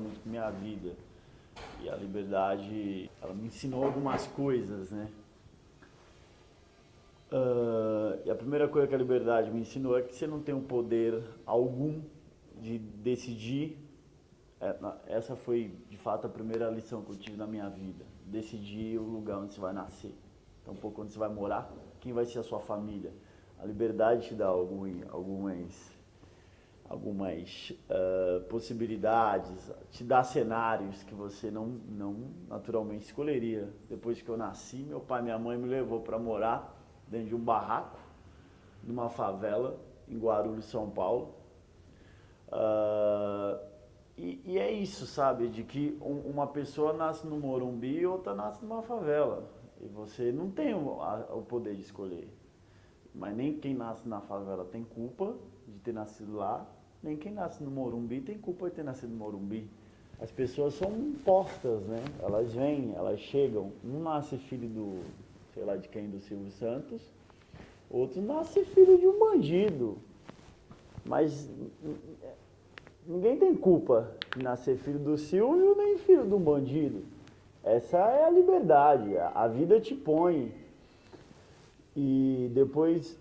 muito com minha vida. E a liberdade, ela me ensinou algumas coisas, né? E a primeira coisa que a liberdade me ensinou é que você não tem o poder algum de decidir. Essa foi, de fato, a primeira lição que eu tive na minha vida. Decidir o lugar onde você vai nascer. Então, um pouco onde você vai morar, quem vai ser a sua família. A liberdade te dá algumas possibilidades, te dá cenários que você não naturalmente escolheria. Depois que eu nasci, meu pai e minha mãe me levou para morar dentro de um barraco, numa favela, em Guarulhos, São Paulo. E é isso, sabe? De que uma pessoa nasce no Morumbi e outra nasce numa favela. E você não tem o poder de escolher. Mas nem quem nasce na favela tem culpa de ter nascido lá, nem quem nasce no Morumbi tem culpa de ter nascido no Morumbi. As pessoas são postas, né? Elas vêm, elas chegam. Um nasce filho do, sei lá de quem, do Silvio Santos. Outro nasce filho de um bandido. Mas ninguém tem culpa de nascer filho do Silvio nem filho de um bandido. Essa é a liberdade. A vida te põe. E depois...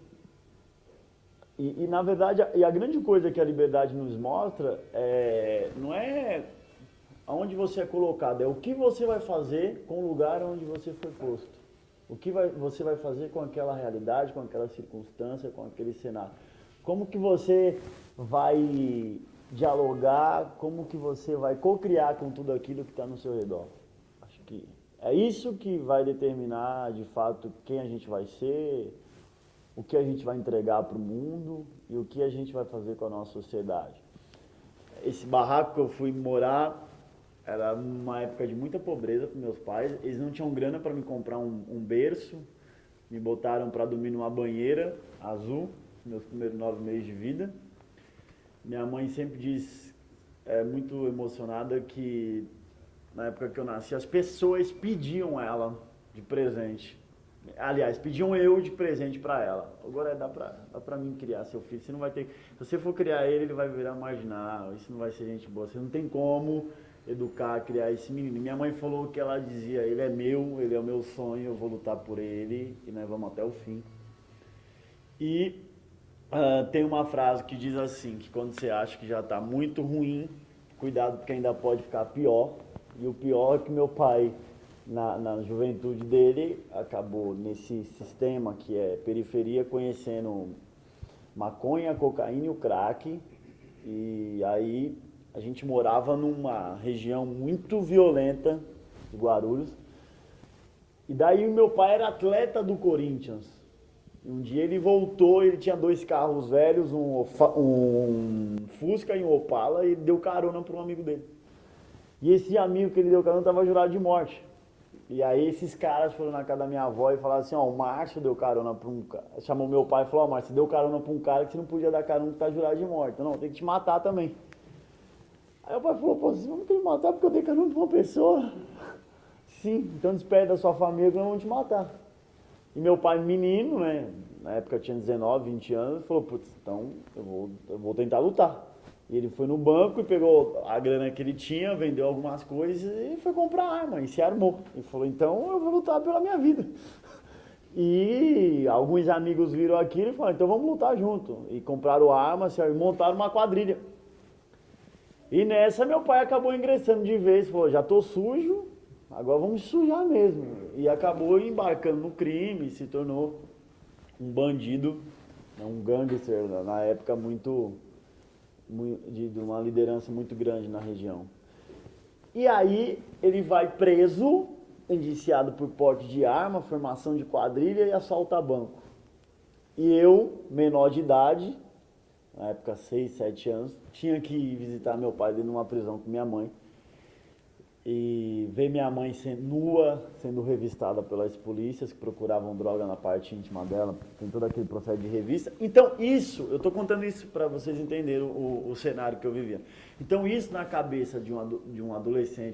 E na verdade, a grande coisa que a liberdade nos mostra não é aonde você é colocado, é o que você vai fazer com o lugar onde você foi posto. O que você vai fazer com aquela realidade, com aquela circunstância, com aquele cenário. Como que você vai dialogar, como que você vai co-criar com tudo aquilo que está no seu redor. Acho que é isso que vai determinar, de fato, quem a gente vai ser, o que a gente vai entregar para o mundo e o que a gente vai fazer com a nossa sociedade. Esse barraco que eu fui morar era uma época de muita pobreza para meus pais. Eles não tinham grana para me comprar um berço, me botaram para dormir numa banheira azul, meus primeiros 9 meses de vida. Minha mãe sempre diz, muito emocionada, que na época que eu nasci, as pessoas pediam ela de presente. Aliás, pediam eu de presente para ela. Agora dá pra mim criar seu filho. Você não vai ter. Se você for criar ele vai virar marginal. Isso não vai ser gente boa. Você não tem como educar, criar esse menino. Minha mãe falou que ela dizia: ele é o meu sonho, eu vou lutar por ele e nós vamos até o fim. E tem uma frase que diz assim: que quando você acha que já está muito ruim, cuidado porque ainda pode ficar pior. E o pior é que meu pai, na juventude dele, acabou nesse sistema que é periferia, conhecendo maconha, cocaína e o crack. E aí a gente morava numa região muito violenta de Guarulhos. E daí o meu pai era atleta do Corinthians. Um dia ele voltou, ele tinha 2 carros velhos, um Fusca e um Opala, e deu carona para um amigo dele. E esse amigo que ele deu carona estava jurado de morte. E aí esses caras foram na casa da minha avó e falaram assim: ó, o Márcio deu carona para um cara. Chamou meu pai e falou: ó, Márcio, você deu carona para um cara que você não podia dar carona que tá jurado de morte. Então, não, tem que te matar também. Aí o pai falou: pô, vocês vão me matar porque eu dei carona para uma pessoa? Sim, então despede da sua família que nós vamos te matar. E meu pai, menino, né, na época eu tinha 19, 20 anos, falou: putz, então eu vou tentar lutar. E ele foi no banco e pegou a grana que ele tinha, vendeu algumas coisas e foi comprar arma e se armou. E falou: então eu vou lutar pela minha vida. E alguns amigos viram aquilo e falaram: então vamos lutar junto. E compraram arma, e montaram uma quadrilha. E nessa meu pai acabou ingressando de vez, falou: já tô sujo, agora vamos sujar mesmo. E acabou embarcando no crime, se tornou um bandido, um gangster, na época de uma liderança muito grande na região. E aí ele vai preso, indiciado por porte de arma, formação de quadrilha e assalto a banco. E eu, menor de idade, na época 6, 7 anos, tinha que ir visitar meu pai dentro de uma prisão com minha mãe. E ver minha mãe nua, sendo revistada pelas polícias que procuravam droga na parte íntima dela, tem todo aquele processo de revista. Então isso, eu estou contando isso para vocês entenderem o cenário que eu vivia. Então isso na cabeça de um adolescente